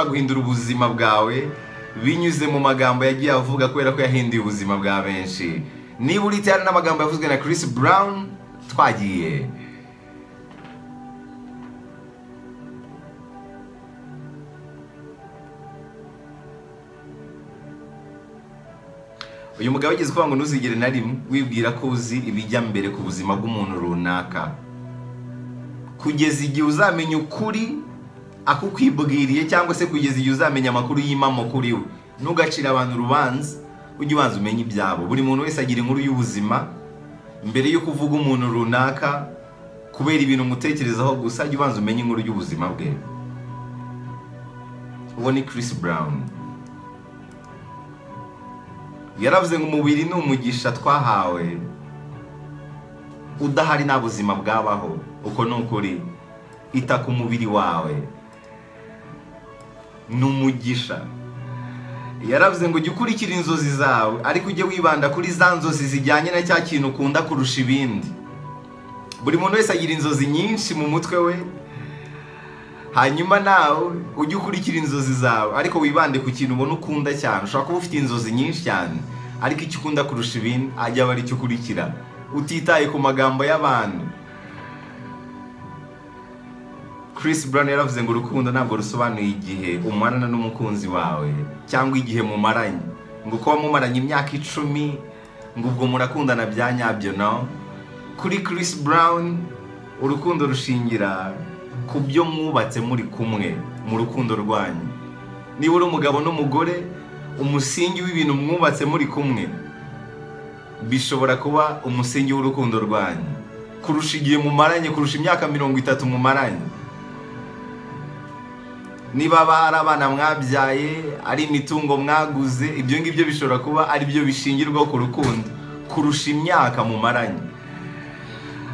ushaka guhindura ubuzima bwawe binyuze mu magambo yagiye avuga kubera ko yahinduye ubuzima bwa benshi. Niba uri tayari n'amagambo yavuzwe na Chris Brown, twagiye. Uyu mugabo yigeze kuvuga ngo ntuzigere na rimwe wibwira ko uzi ibijya mbere ku buzima bw'umuntu runaka, kugeza igihe uzamenya ukuri akukwibwiriye, cyangwa se kugeza igihe uzamenya amakuru y'imamo kuri we. Ntugacire abantu urubanza, ujye ubanza umenye ibyabo. Buri muntu wese agira inkuru y'ubuzima. Mbere yo kuvuga umuntu runaka kubera ibintu umutekerezaho gusa, jya ubanza umenye inkuru y'ubuzima bwe. Uwo ni Chris Brown. Yaravuze ngo umubiri ni umugisha twahawe, udahari nta buzima bwabaho. Uko ni ukuri. Ita ku mubiri wawe, ni umugisha. Yaravuze ngo jya ukurikira inzozi zawe, ariko ujye wibanda kuri za nzozi zijyanye na cya kintu ukunda kurusha ibindi. Buri muntu wese agira inzozi nyinshi mu mutwe we, hanyuma nawe ujye ukurikira inzozi zawe, ariko wibande ku kintu ubona ukunda cyane. Ushobora kuba ufite inzozi nyinshi cyane, ariko icyo ukunda kurusha ibindi ajya aba ari cyo ukurikira, utitaye ku magambo y'abantu. Chris Brown yaravuze ngo urukundo ntabwo rusobanuye igihe umarana n'umukunzi wawe cyangwa igihe mumaranye, ngo kuba mumaranye imyaka 10 ngo ubwo murakundana bya nyabyo. No, kuri Chris Brown urukundo rushingira ku byo mwubatse muri kumwe mu rukundo rwanyu. Niba uri umugabo n'umugore, umusingi w'ibintu mwubatse muri kumwe bishobora kuba umusingi w'urukundo rwanyu kurusha igihe mumaranye, kurusha imyaka 30 mumaranye. Niba ari abana mwabyaye, ari imitungo mwaguze, ibyo ngibyo bishobora kuba ari byo bishingirwaho ku rukundo kurusha imyaka mumaranye.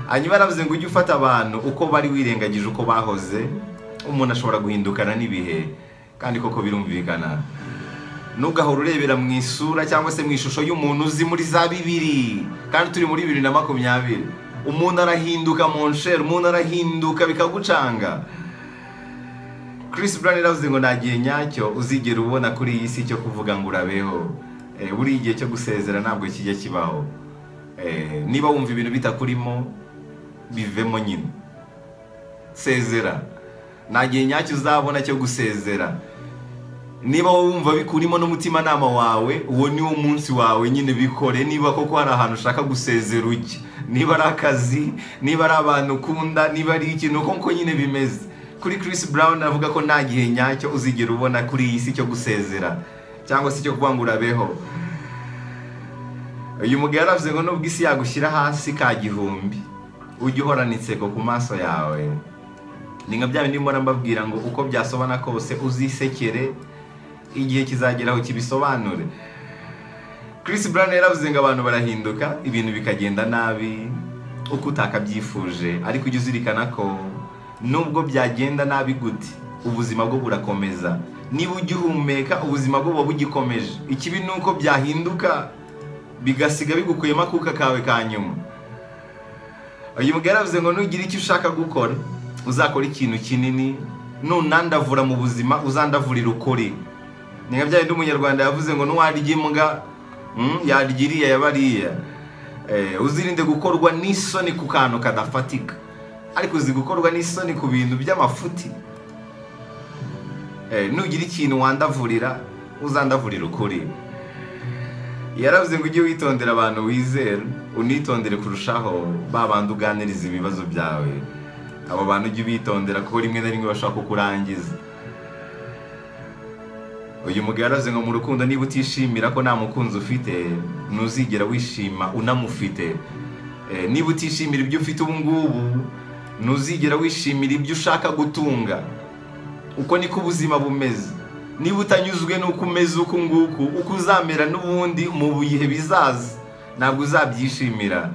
Hanyuma yaravuze ngo ujye ufata abantu uko bari wirengagije uko bahoze. Umuntu ashobora guhindukana n'ibihe, kandi koko birumvikana. Ntugahora urebera mu isura cyangwa se mu ishusho y'umuntu uzi muri za 2000, kandi turi muri 2020. Umuntu arahinduka moncher, umuntu arahinduka bikagucanga. Chris Brown yaravuze ngo nta gihe nyacyo uzigera ubona kuri iyi si cyo kuvuga ngo urabeho. Buri igihe cyo gusezera ntabwo kijya kibaho. Niba wumva ibintu bitakurimo, bivemo nyine. Sezera. Nta gihe nyacyo uzabona cyo gusezera. Niba wumva bikurimo n'umutima nama wawe, uwo ni wo munsi wawe nyine, bikore. Niba koko hari ahantu ushaka gusezera ujye, niba ari akazi, niba ari abantu ukunda, niba ari ikintu koko nyine bimeze. Kuri Chris Brown avuga ko nta gihe nyacyo uzigera ubona kuri iyi si cyo gusezera cyangwa se cyo kuvuga ngo urabeho. Uyu mugabo yaravuze ngo nubwo isi yagushyira hasi ka gihumbi, ujye uhorana inseko ku maso yawe. Ni nka bya bindi mbona mbabwira ngo uko byasobana kose uzisekere, igihe kizageraho kibisobanure. Chris Brown yaravuze ngo abantu barahinduka, ibintu bikagenda nabi uko utakabyifuje, ariko ujye uzirikana ko nubwo byagenda nabi gute, ubuzima bwo burakomeza. Niba ugihumeka, ubuzima bwo buba bugikomeje. Ikibi ni uko byahinduka bigasiga bigukuyemo akuka kawe ka nyuma. Uyu mugabo yaravuze ngo nugira icyo ushaka gukora, uzakora ikintu kinini. Nunandavura mu buzima, uzandavurira ukuri. Ni nka bya bindi umunyarwanda yavuze ngo nuwarya imbwa yarya iriya yabariya. Uzirinde gukorwa n'isoni ku kantu kadafatika, ariko uzi gukorwa n'isoni ku bintu by'amafuti. Nugira ikintu wandavurira, uzandavurira ukuri. Yaravuze ngo ujye witondera abantu wizera, unitondere kurushaho babandi uganiriza ibibazo byawe. Abo bantu ujye bitondera kuko rimwe na rimwe bashaka kukurangiza. Uyu mugabo yaravuze ngo mu rukundo niba utishimira ko nta mukunzi ufite, ntuzigera wishima unamufite. Niba utishimira ibyo ufite ubu ngubu, ntuzigera wishimira ibyo ushaka gutunga. Uko niko ubuzima bumeze. Niba utanyuzwe nuko umeze uku nguku, uko uzamera n'ubundi mu bihe bizaza, ntabwo uzabyishimira.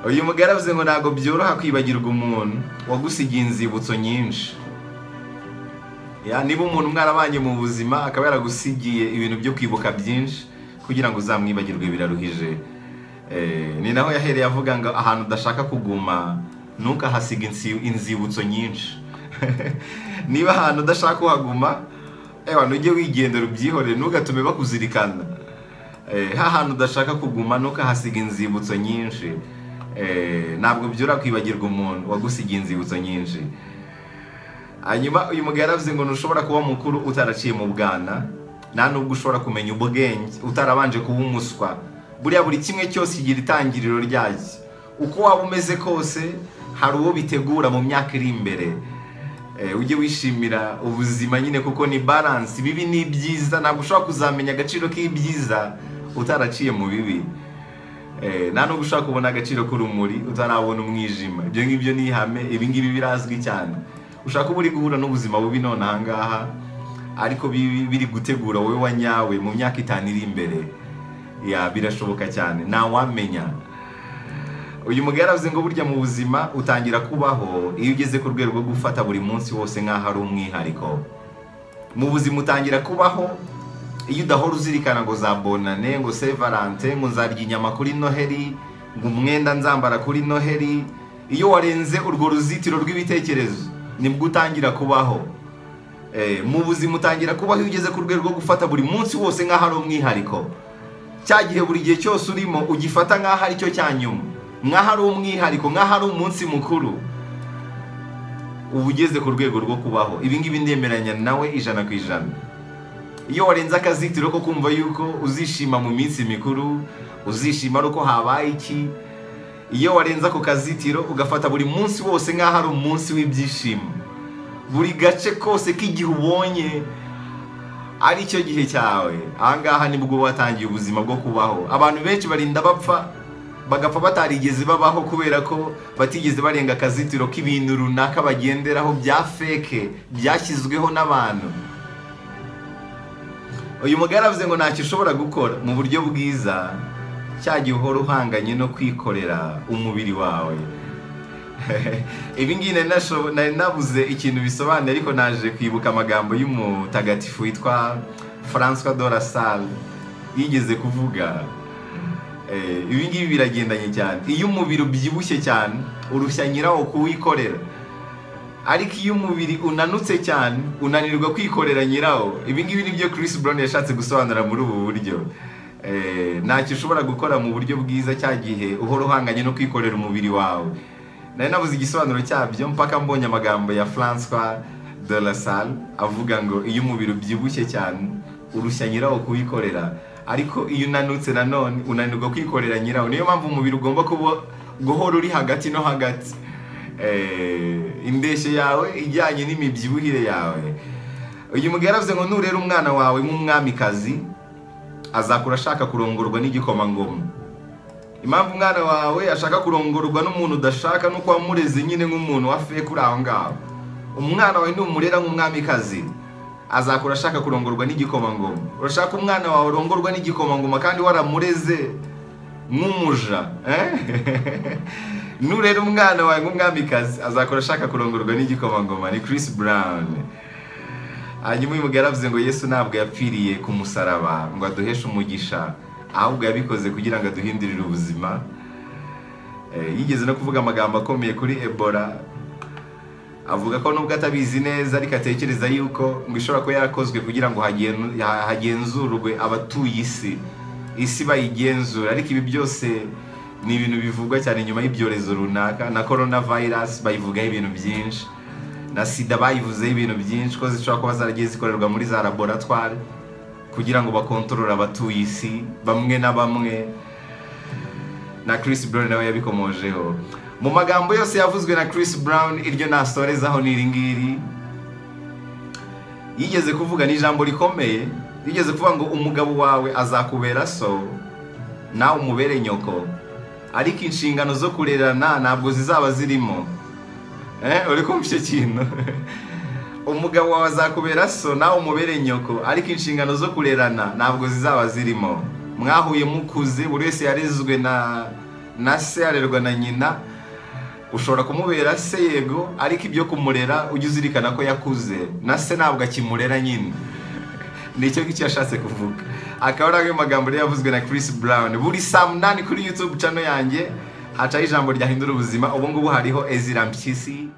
Uyu mugabo yaravuze ngo ntabwo byoroha kwibagirwa umuntu wagusigiye inzibutso nyinshi. Niba umuntu mwarabanye mu buzima akaba yaragusigiye ibintu byo kwibuka byinshi, kugira ngo uzamwibagirwe biraruhije. Ni naho yahereye avuga ngo ahantu udashaka kuguma ntukahasiga inzibutso nyinshi. niba ahantu udashaka kuhaguma ujye wigendera ubyihorere, ntugatume bakuzirikana. Hantu udashaka kuguma ntukahasiga inzibutso nyinshi. Ntabwo byora kwibagirwa umuntu wagusigiye inzibutso nyinshi. Hanyuma uyu mugabo yaravuze ngo ntushobora kuba mukuru utaraciye mu bwana, nta nubwo ushobora kumenya ubwenge utarabanje kuba umuswa. Buriya buri kimwe cyose kigira itangiriro ryacyo. Uko waba umeze kose hari uwo bitegura mu myaka iri imbere. Ujye wishimira ubuzima nyine kuko ni balance, bibi n'ibyiza. Ntabwo ushobora kuzamenya agaciro k'ibyiza utaraciye mu bibi. Nta nubwo ushobora kubona agaciro k'urumuri utarabona umwijima. Ibyo ngibyo ni ihame, ibi ngibi birazwi cyane. Ushaka uba uri guhura n'ubuzima bubi none aha ngaha, ariko biri gutegura wowe wanyawe mu myaka 5 iri imbere. Birashoboka cyane, ntawamenya. Uyu mugabo yaravuze ngo burya mu buzima utangira kubaho iyo ugeze ku rwego rwo gufata buri munsi wose nk'aho ari umwihariko. Mu buzima utangira kubaho iyo udahora uzirikana ngo za bonane, ngo Saint Valentin, ngo nzarya inyama kuri Noheli, ngo umwenda nzambara kuri Noheli. Iyo warenze urwo ruzitiro rw'ibitekerezo nibwo utangira kubaho. Mu buzima utangira kubaho iyo ugeze ku rwego rwo gufata buri munsi wose nk'aho ari umwihariko. Cya gihe buri gihe cyose urimo ugifata nk'aho ari cyo cya nyuma, nk'aho ari umwihariko, nk'aho ari umunsi mukuru, uba ugeze ku rwego rwo kubaho. Ibi ngibi ndemeranya nawe 100%. Iyo warenze akazitiro ko kumva yuko uzishima mu minsi mikuru, uzishima ari uko habaye iki, iyo warenze ako kazitiro ugafata buri munsi wose nk'aho ari umunsi w'ibyishimo, buri gace kose k'igihe ubonye ari cyo gihe cyawe, ahangaha nibwo watangiye ubuzima bwo kubaho. Abantu benshi barinda bagapfa batarigeze babaho kubera ko batigeze barenga akazitiro k'ibintu runaka bagenderaho bya fake byashyizweho n'abantu. Uyu mugabo yaravuze ngo ntacyo ushobora gukora mu buryo bwiza cyagiye uhora uhanganye no kwikorera umubiri wawe. Ibi ngibi nari nabuze ikintu bisobanuye, ariko naje kwibuka amagambo y'umutagatifu witwa François de la Salle yigeze kuvuga. Ibi ngibi biragendanye cyane. Iyo umubiri ubyibushye cyane urushya nyirawo kuwikorera, ariko iyo umubiri unanutse cyane unanirwa kwikorera nyirawo. Ibi ngibi nibyo Chris Brown yashatse gusobanura muri ubu buryo. Ntacyo ushobora gukora mu buryo bwiza cya gihe uhora uhanganye no kwikorera umubiri wawe. Nari nabuze igisobanuro cyabyo mpaka mbonye amagambo ya François de la Salle avuga ngo iyo umubiri ubyibushye cyane urushya nyirawo kuwikorera, ariko iyo unanutse nanone unanirwa kwikorera nyirawo. Niyo mpamvu umubiri ugomba guhora uri hagati no hagati. Indeshyo yawe ijyanye n'imibyibuhire yawe. Uyu mugabo yaravuze ngo nurera umwana wawe nk'umwamikazi azakura ashaka kurongorwa n'igikomangoma. Impamvu umwana wawe ashaka kurongorwa n'umuntu udashaka nuko wamureze nyine nk'umuntu wa fake uri aho ngaho. Umwana wawe numurera nk'umwamikazi azakura ashaka kurongorwa n'igikomangoma. Urashaka umwana wawe urongorwa n'igikomangoma kandi waramureze nk'umuja. Nurera umwana wawe nk'umwamikazi azakura ashaka kurongorwa n'igikomangoma. Ni Chris Brown. Hanyuma uyu mugabo yaravuze ngo Yesu ntabwo yapfiriye ku musaraba ngo aduheshe umugisha, ahubwo yabikoze kugira ngo aduhindurire ubuzima. Yigeze no kuvuga amagambo akomeye kuri Ebola, avuga ko nubwo atabizi neza ariko atekereza yuko ngo ishobora kuba yarakozwe kugira ngo hagenzurwe abatuye isi bayigenzura. Ariko ibi byose ni ibintu bivugwa cyane nyuma y'ibyorezo runaka. Na coronavirus bayivugaho ibintu byinshi, na sida bayivuzeho ibintu byinshi ko zishobora kuba zaragiye zikorerwa muri za laboratoire kugira ngo bakontorore abatuye isi bamwe na bamwe. Na Chris Brown nawe yabikomojeho. Mu magambo yose yavuzwe na Chris Brown, iryo nasorezaho ni iringiri. Yigeze kuvuga n'ijambo rikomeye, yigeze kuvuga ngo umugabo wawe azakubera so nawe umubere nyoko, ariko inshingano zo kurerana ntabwo zizaba zirimo. Uri kumva icyo kintu? Umugabo wawe azakubera so nawe umubere nyoko, ariko inshingano zo kurerana ntabwo zizaba zirimo. Mwahuye mukuze, buri wese yarezwe na se, arerwa na nyina. Ushobora kumubera se yego, ariko ibyo kumurera ujye uzirikana ko yakuze, na se ntabwo akimurera nyine. Nicyo ngicyo yashatse kuvuga. Akaba ari amagambo yavuzwe na Chris Brown. Buri saa 8 kuri YouTube channel yanjye hacaho ijambo ryahindura ubuzima. Ubu ngubu hariho Ezra Mpyisi.